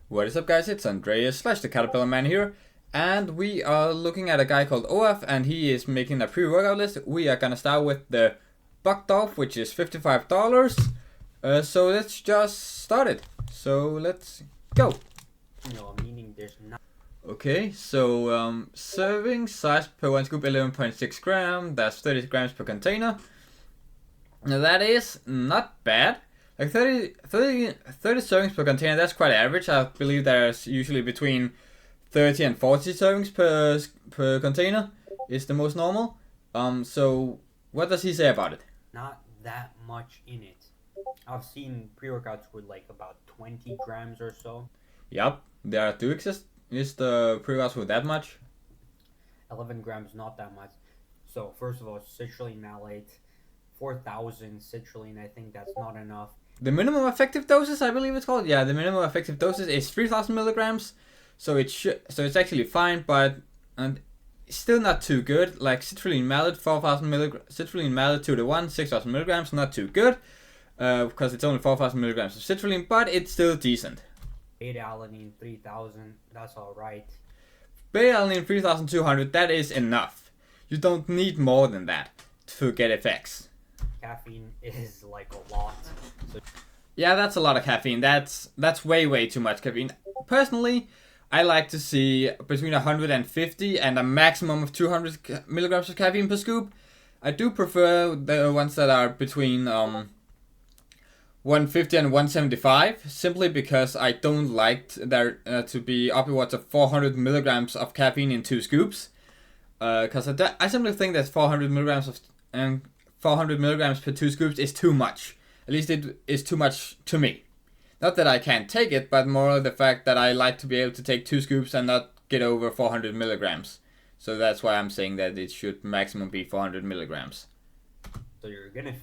What is up, guys? It's Andreas slash the Caterpillar Man here, and we are looking at a guy called Olaf, and he is making a pre-workout list. We are gonna start with the Buckdorf, which is $55. So let's just start it. So let's go. No, meaning there's not. Okay, so serving size per one scoop 11.6 gram. That's 30 grams per container. Now that is not bad. Like 30 servings per container, that's quite average. I believe there's usually between 30 and 40 servings per container is the most normal. So what does he say about it? Not that much in it. I've seen pre-workouts with like about 20 grams or so. Yep, there do exist. Is the pre-workouts with that much? 11 grams, not that much. So first of all, citrulline malate, 4,000 citrulline. I think that's not enough. The minimum effective doses, I believe it's called. Yeah, the minimum effective doses is 3,000 milligrams. So it's actually fine, but and still not too good. Like citrulline malate, 4,000 milligrams. Citrulline malate 2 to 1, 6,000 milligrams, not too good. Because it's only 4,000 milligrams of citrulline, but it's still decent. Beta-alanine 3,000. That's all right. Beta-alanine 3,200. That is enough. You don't need more than that to get effects. Caffeine is like a lot. So yeah, that's a lot of caffeine. That's way too much caffeine. Personally, I like to see between 150 and a maximum of 200 milligrams of caffeine per scoop. I do prefer the ones that are between 150 and 175, simply because I don't like there to be upwards of 400 milligrams of caffeine in 2 scoops. Because I simply think that 400 milligrams per 2 scoops is too much. At least it is too much to me. Not that I can't take it, but more the fact that I like to be able to take 2 scoops and not get over 400 milligrams. So that's why I'm saying that it should maximum be 400 milligrams. So you're gonna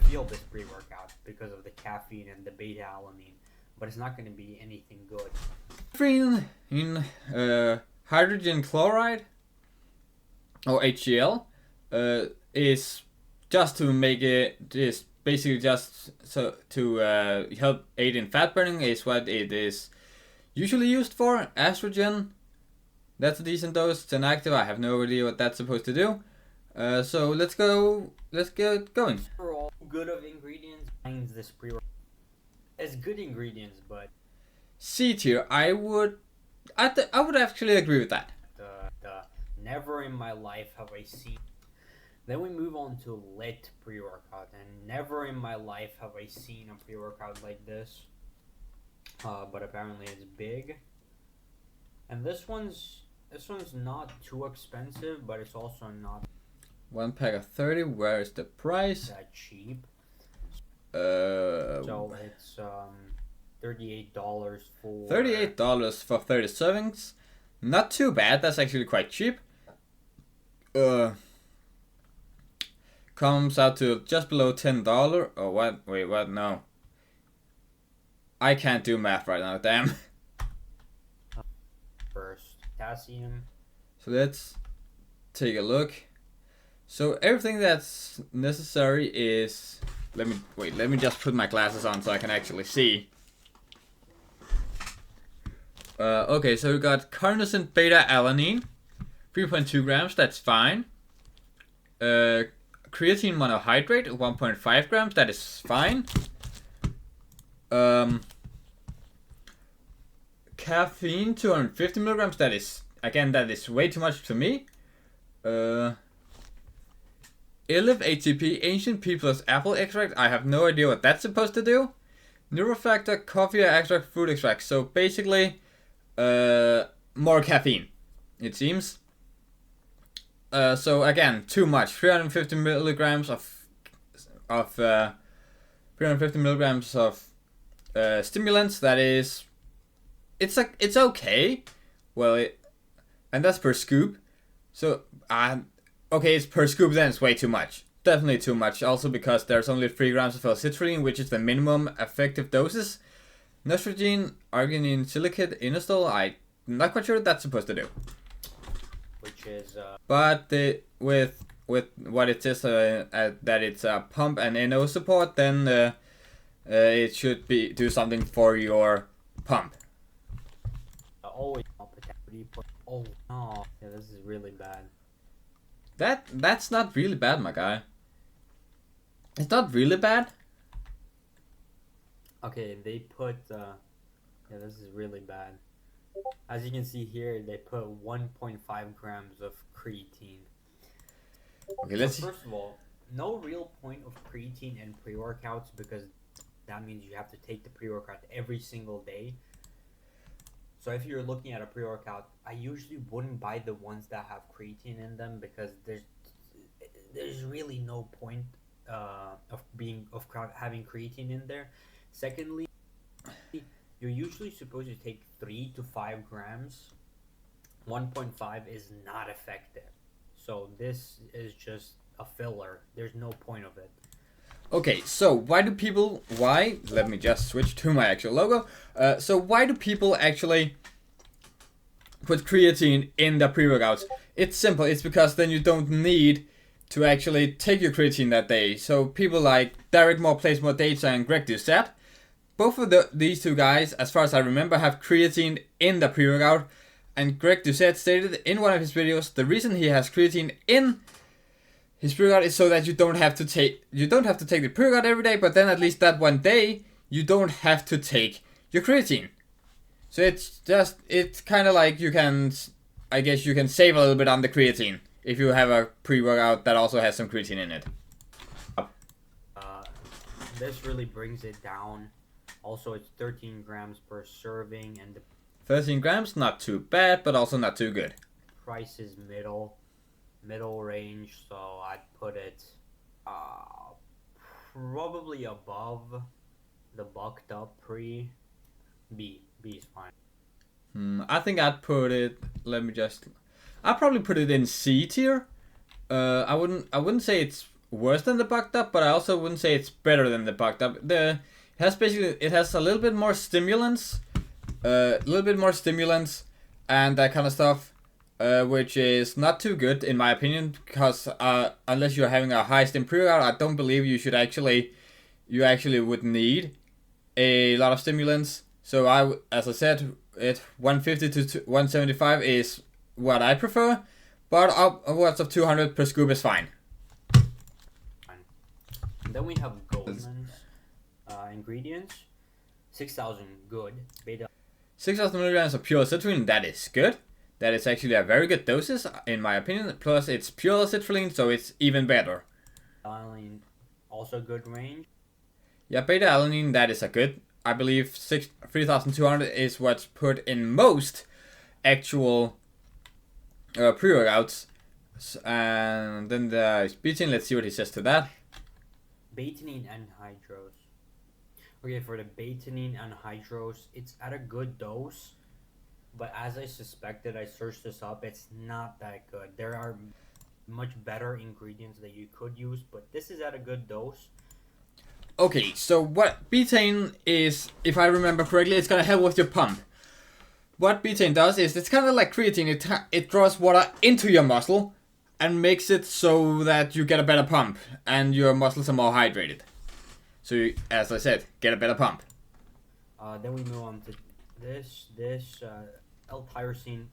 feel this pre-workout because of the caffeine and the beta-alanine, but it's not gonna be anything good. In hydrogen chloride or HCl is just to make it is basically just so to help aid in fat burning is what it is usually used for. Estrogen, that's a decent dose. It's inactive. I have no idea what that's supposed to do. So let's get going. For all good of ingredients, finds this pre-workout as good ingredients, but C tier. I would actually agree with that. the never in my life have I seen. Then we move on to lit pre-workout, and never in my life have I seen a pre-workout like this. But apparently it's big. And this one's not too expensive, but it's also not 1 pack of 30. Where is the price? that cheap. So So it's $38 for $38 for 30 servings. Not too bad. That's actually quite cheap. Comes out to just below $10. Oh, what? Wait, what? No. I can't do math right now, damn. first potassium. So let's take a look. So everything that's necessary is... Let me just put my glasses on so I can actually see. Okay, so we got carnosine beta-alanine. 3.2 grams, that's fine. Creatine monohydrate, 1.5 grams, that is fine. Caffeine, 250 milligrams, that is way too much to me. Elif ATP, ancient pea plus apple extract, I have no idea what that's supposed to do. Neurofactor, coffee extract, fruit extract, so basically, more caffeine, it seems. So again, too much. 350 milligrams of 350 milligrams of stimulants. That is, it's okay. Well, and that's per scoop. So okay, it's per scoop. Then it's way too much. Definitely too much. Also because there's only 3 grams of L-citrulline, which is the minimum effective doses. Nostrogene, arginine silicate, inositol. I'm not quite sure what that's supposed to do. Which is But with what it says that it's a pump and NO support, then it should do something for your pump. Oh no. Yeah, this is really bad. That's not really bad, my guy. It's not really bad. Okay, they put yeah, this is really bad. As you can see here, they put 1.5 grams of creatine. Okay, let's see. First of all, no real point of creatine in pre-workouts because that means you have to take the pre-workout every single day. So if you're looking at a pre-workout, I usually wouldn't buy the ones that have creatine in them because there's really no point of having creatine in there. Secondly, you're usually supposed to take 3 to 5 grams. 1.5 is not effective. So this is just a filler. There's no point of it. Okay, so let me just switch to my actual logo. So why do people actually put creatine in their pre-workouts? It's simple. It's because then you don't need to actually take your creatine that day. So people like Derek Moore Plays More Data and Greg Doucette, both of these two guys, as far as I remember, have creatine in the pre-workout. And Greg Doucette stated in one of his videos, the reason he has creatine in his pre-workout is so that you don't have to take the pre-workout every day, but then at least that one day you don't have to take your creatine. So it's kind of like I guess you can save a little bit on the creatine if you have a pre-workout that also has some creatine in it. This really brings it down. Also, it's 13 grams per serving, and the 13 grams, not too bad, but also not too good. price is middle range, so I'd put it probably above the bucked up pre. B is fine. I think I'd put it. I'd probably put it in C tier. I wouldn't say it's worse than the bucked up, but I also wouldn't say it's better than the bucked up. It has a little bit more stimulants, and that kind of stuff, which is not too good in my opinion. Because unless you're having a high stim pre-workout, I don't believe you actually would need a lot of stimulants. So as I said, 150 to 175 is what I prefer, but upwards of 200 per scoop is fine. And then we have Goldman's ingredients. 6,000 good. Beta 6,000 milligrams of pure citrulline, that is good. That is actually a very good doses, in my opinion. Plus, it's pure citrulline, so it's even better. alanine, also good range. Yeah, beta-alanine, that is a good. I believe 3,200 is what's put in most actual pre-workouts. And then there's betaine. Let's see what he says to that. Betaine anhydrous. Okay, for the betaine anhydrous, it's at a good dose, but as I suspected, I searched this up, it's not that good. There are much better ingredients that you could use, but this is at a good dose. Okay, so what betaine is, if I remember correctly, it's gonna help with your pump. What betaine does is, it's kind of like creatine. It draws water into your muscle and makes it so that you get a better pump and your muscles are more hydrated. So, as I said, get a better pump. Then we move on to this L-tyrosine,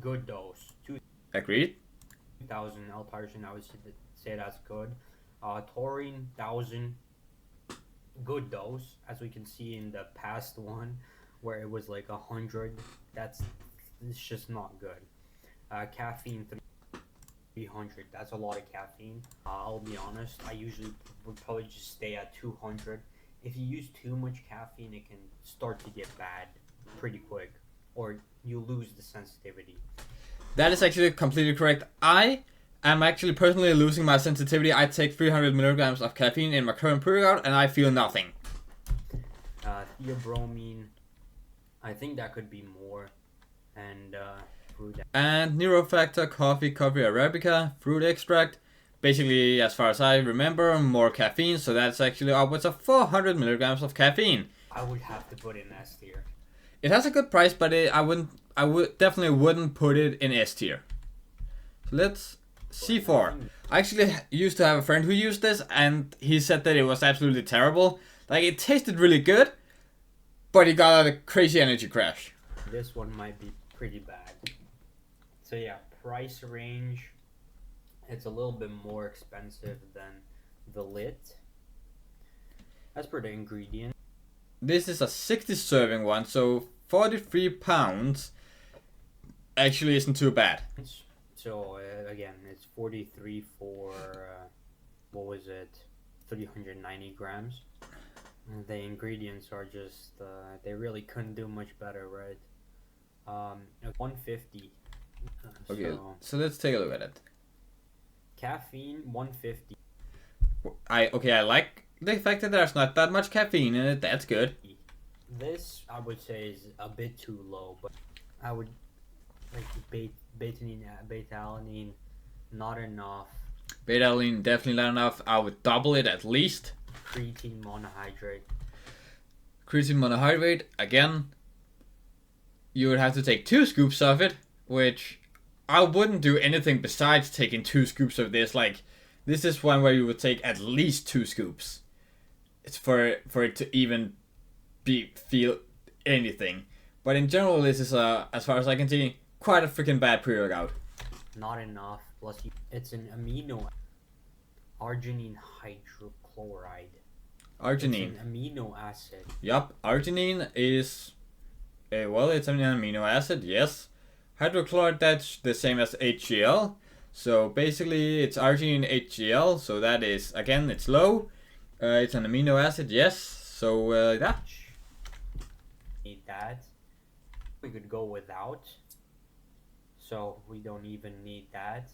good dose. Agreed. 2,000 L-tyrosine, I would say that's good. Taurine, 1,000, good dose. As we can see in the past one, where it was like 100, it's just not good. Caffeine, 300, that's a lot of caffeine. I'll be honest, I usually would probably just stay at 200. If you use too much caffeine, it can start to get bad pretty quick, or you lose the sensitivity. That is actually completely correct. I am actually personally losing my sensitivity. I take 300 milligrams of caffeine in my current pre-workout and I feel nothing. Theobromine, I think that could be more. And Neurofactor, coffee Arabica, fruit extract. Basically, as far as I remember, more caffeine. So that's actually upwards of 400 milligrams of caffeine. I would have to put in S tier. It has a good price, but I definitely wouldn't put it in S tier. So let's C4. I actually used to have a friend who used this, and he said that it was absolutely terrible. Like, it tasted really good, but he got a crazy energy crash. This one might be pretty bad. So yeah, price range, it's a little bit more expensive than the lit. As per the ingredient. This is a 60 serving one, so 43 pounds actually isn't too bad. So again, it's 43 for, what was it, 390 grams. The ingredients are just, they really couldn't do much better, right? 150. Okay, so let's take a look at it. Caffeine, 150. I like the fact that there's not that much caffeine in it. That's good. This, I would say, is a bit too low, but I would like beta-alanine, not enough. Beta-alanine definitely not enough. I would double it at least. Creatine monohydrate. Creatine monohydrate, again, you would have to take 2 scoops of it, which I wouldn't do anything besides taking 2 scoops of this. Like, this is one where you would take at least 2 scoops. It's for it to even feel anything. But in general, this is, as far as I can see, quite a freaking bad pre-workout. Not enough. Plus, it's an amino arginine hydrochloride. Arginine. It's an amino acid. Yup, arginine is, well, it's an amino acid, yes. Hydrochloride, that's the same as HCl. So basically, it's arginine HCl. So that is, again, it's low. It's an amino acid, yes. So yeah. Need that. We could go without. So we don't even need that.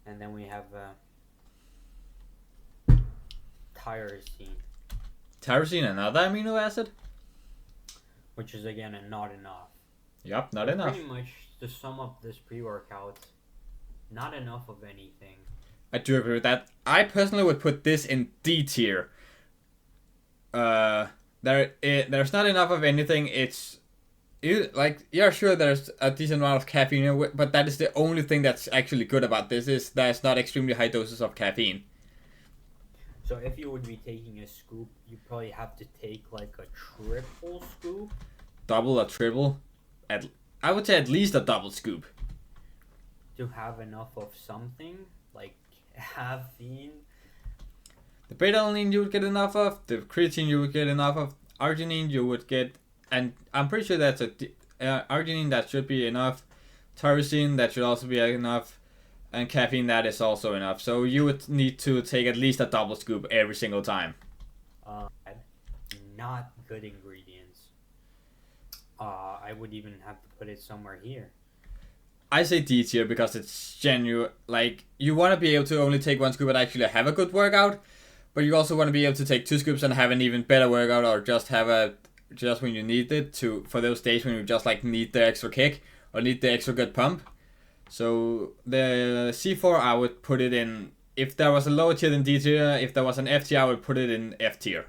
And then we have tyrosine. Tyrosine, another amino acid? Which is again not enough. Yup, not enough. Pretty much, to sum up this pre-workout, not enough of anything. I do agree with that. I personally would put this in D tier. There's not enough of anything. You're sure there's a decent amount of caffeine, but that is the only thing that's actually good about this, is that it's not extremely high doses of caffeine. So if you would be taking a scoop, you probably have to take like a triple scoop. Double or triple? I would say at least a double scoop. To have enough of something, like caffeine. The beta-alanine you would get enough of, the creatine you would get enough of, arginine you would get, and I'm pretty sure that's arginine that should be enough, tyrosine that should also be enough, and caffeine that is also enough. So you would need to take at least a double scoop every single time. Not good ingredients. I would even have to put it somewhere here. I say D tier because it's genuine. Like, you want to be able to only take 1 scoop and actually have a good workout, but you also want to be able to take 2 scoops and have an even better workout, or just have just when you need it for those days when you just like need the extra kick or need the extra good pump. So the C4, I would put it in, if there was a lower tier than D tier, if there was an F tier, I would put it in F tier.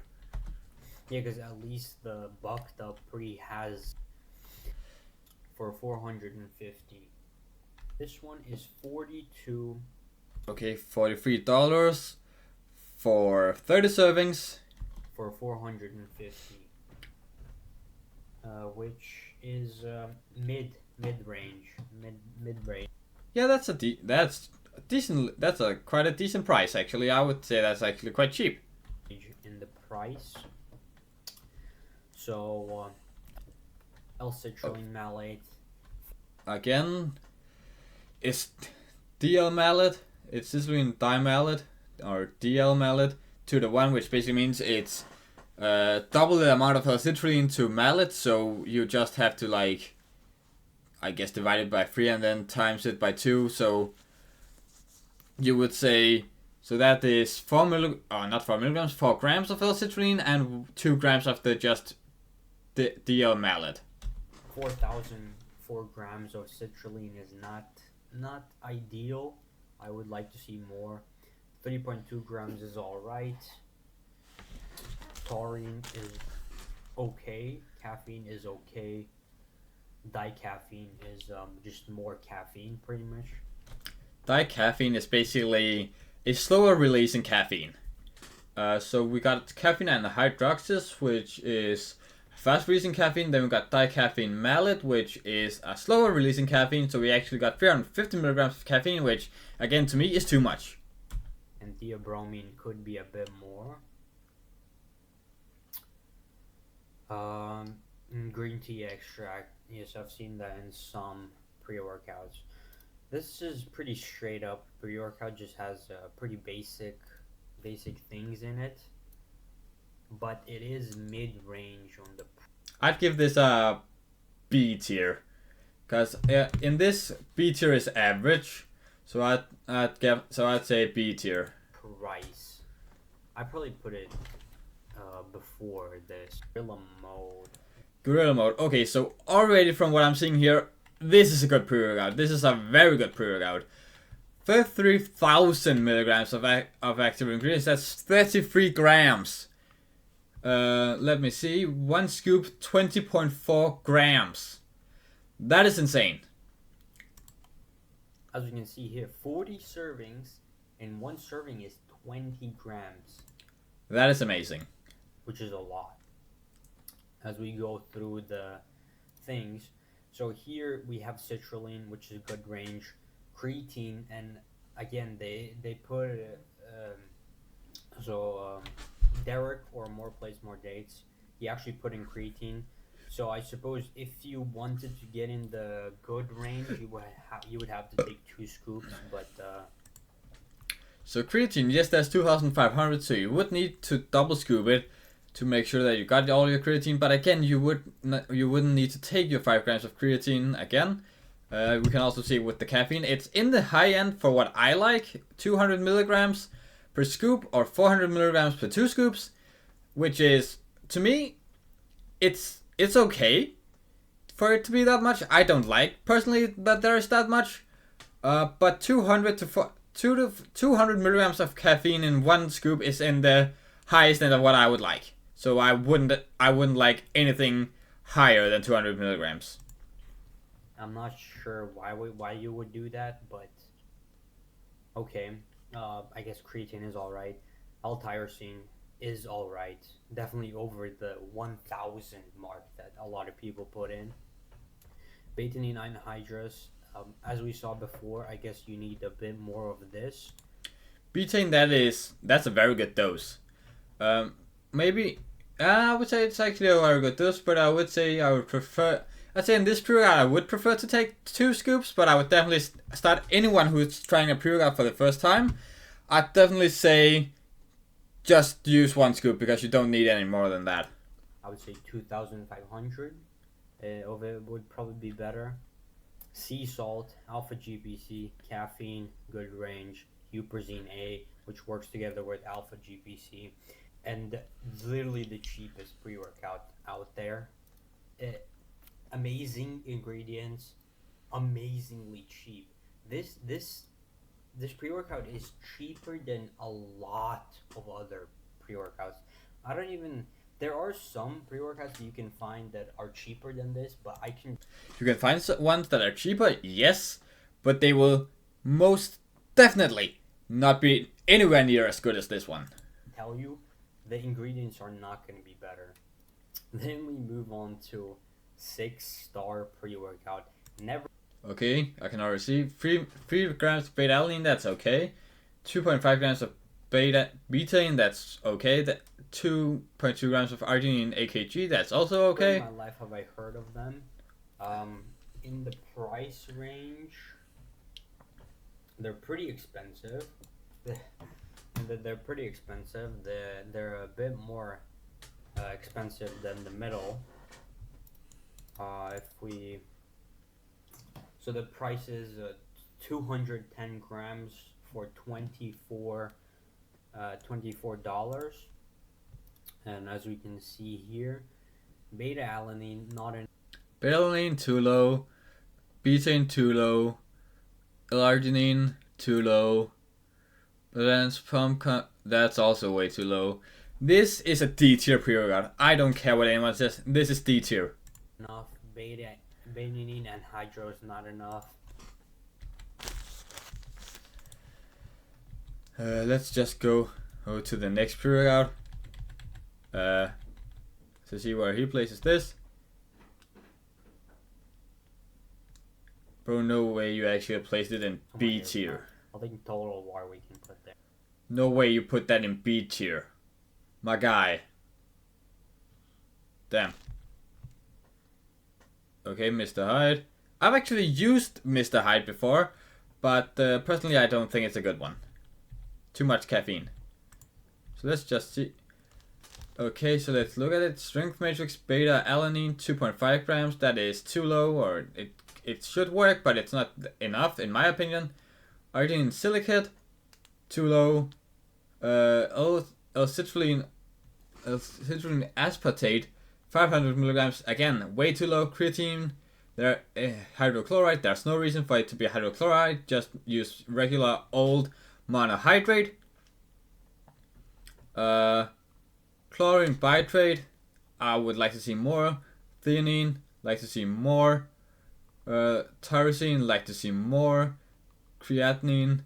Yeah, because at least the bucked up pre has for 450. This one is 42. Okay, $43 for 30 servings. For 450. Which is mid range. Yeah, that's decent. That's quite a decent price actually. I would say that's actually quite cheap. In the price. So L-citrulline malate. Again, it's DL malate. It's citrulline dimalate or DL malate 2:1, which basically means it's double the amount of L-citrulline to malate. So you just have to, like, I guess, divide it by 3 and then times it by 2. So you would say, so that is 4 grams of L-citrulline and 2 grams of the DL malate. 4,004 grams of citrulline is not ideal. I would like to see more. 3.2 grams is alright. Taurine is okay. Caffeine is okay. Dicaffeine is just more caffeine, pretty much. Dicaffeine is basically a slower releasing caffeine. So we got caffeine and hydroxys, which is fast releasing caffeine. Then we got dicaffeine malate, which is a slower releasing caffeine. So we actually got 350 milligrams of caffeine, which again to me is too much. And theobromine could be a bit more. Green tea extract. Yes, I've seen that in some pre-workouts. This is pretty straight up. Pre-workout just has pretty basic things in it, but it is mid-range on the. I'd give this a B tier, cause in this B tier is average, so I'd say B tier. Price. I probably put it before this. Gorilla mode. Okay, so already from what I'm seeing here, this is a good pre-workout. This is a very good pre-workout. 33,000 milligrams of active ingredients. That's 33 grams. Let me see. One scoop, 20.4 grams. That is insane. As you can see here, 40 servings, and one serving is 20 grams. That is amazing. Which is a lot. As we go through the things, so here we have citrulline, which is good range, creatine, and again they put Derek or More Plays More Dates, he actually put in creatine. So I suppose if you wanted to get in the good range, you would have to take 2 scoops, but so creatine, yes, that's 2,500, so you would need to double scoop it to make sure that you got all your creatine, but again, you wouldn't need to take your 5 grams of creatine again. We can also see with the caffeine, it's in the high end for what I like, 200 milligrams per scoop or 400 milligrams per 2 scoops, which is, to me, it's okay for it to be that much. I don't like personally that there is that much, but 200 milligrams of caffeine in 1 scoop is in the highest end of what I would like. So I wouldn't like anything higher than 200 milligrams. I'm not sure why you would do that, but okay. I guess creatine is alright. L-tyrosine is alright. Definitely over the 1,000 mark that a lot of people put in. Betaine anhydrous, as we saw before, I guess you need a bit more of this. Betaine, that's a very good dose. Maybe I would say it's actually a very good dose, but I would say I'd say in this pre-workout I would prefer to take 2 scoops, but I would definitely start anyone who's trying a pre-workout for the first time. I'd definitely say just use 1 scoop because you don't need any more than that. I would say 2,500 of it would probably be better. Sea salt, alpha GPC, caffeine, good range, huperzine A, which works together with alpha GPC, and literally the cheapest pre-workout out there. Amazing ingredients, amazingly cheap. This pre-workout is cheaper than a lot of other pre-workouts. There are some pre-workouts you can find that are cheaper than this, but You can find ones that are cheaper, yes, but they will most definitely not be anywhere near as good as this one. Tell you, the ingredients are not going to be better. Then we move on to 6-star pre-workout. Okay, I can already see 3 grams of beta-alanine, that's okay. 2.5 grams of betaine, that's okay. 2.2 grams of arginine AKG, that's also okay. In my life have I heard of them. In the price range, they're pretty expensive. They're pretty expensive. They're a bit more expensive than the middle. So the price is 210 grams for $24. And as we can see here, beta-alanine not in. Beta-alanine too low, betaine too low, L-arginine too low, balance pump that's also way too low. This is a D tier pre-workout. I don't care what anyone says. This is D tier. Enough betaine and hydro is not enough. Let's just go to the next pre-workout. to see where he places this. Bro, no way you actually placed it in B tier. I think Total War we can put there. No way you put that in B tier. My guy. Damn. Okay, Mr. Hyde. I've actually used Mr. Hyde before, but personally I don't think it's a good one. Too much caffeine. So let's just see. Okay, so let's look at it. Strength matrix beta alanine 2.5 grams. That is too low, or it should work, but it's not enough in my opinion. Arginine silicate, too low. Citrulline aspartate, 500 milligrams. Again, way too low. Creatine, there hydrochloride. There's no reason for it to be hydrochloride. Just use regular old monohydrate. Chlorine bitrate, I would like to see more. Theanine, like to see more. Tyrosine, like to see more. Creatinine,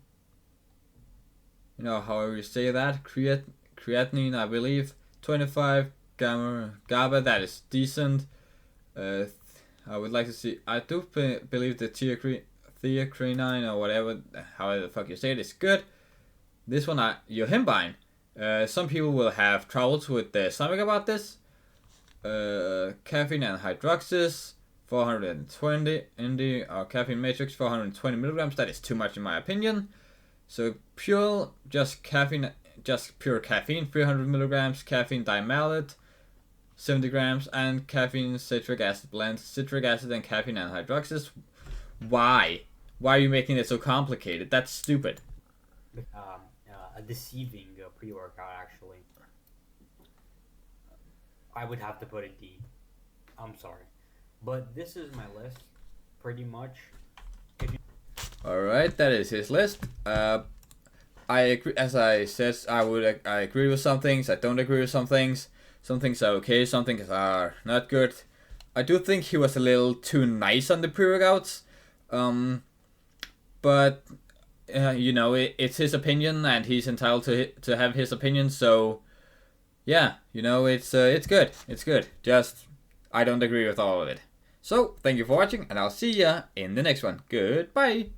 you know however you say that. Creatinine, I believe. 25 GABA, that is decent. I would like to see. I do believe the theacrine or whatever, however the fuck you say it, is good. This one, yohimbine. Some people will have troubles with their stomach about this. Caffeine and hydroxys, 420 in the caffeine matrix, 420 milligrams. That is too much in my opinion. So pure, just pure caffeine, 300 milligrams. Caffeine dimalate, 70 grams, and caffeine citric acid blend, citric acid and caffeine and hydroxys. Why? Why are you making it so complicated? That's stupid. A deceiving pre-workout, actually. I would have to put it D. I'm sorry. But this is my list, pretty much. Alright, that is his list. I agree, as I said, I agree with some things, I don't agree with some things. Some things are okay, some things are not good. I do think he was a little too nice on the pre-workouts. But you know, it's his opinion, and he's entitled to have his opinion. So, yeah, you know, it's good. It's good. Just I don't agree with all of it. So, thank you for watching, and I'll see ya in the next one. Goodbye.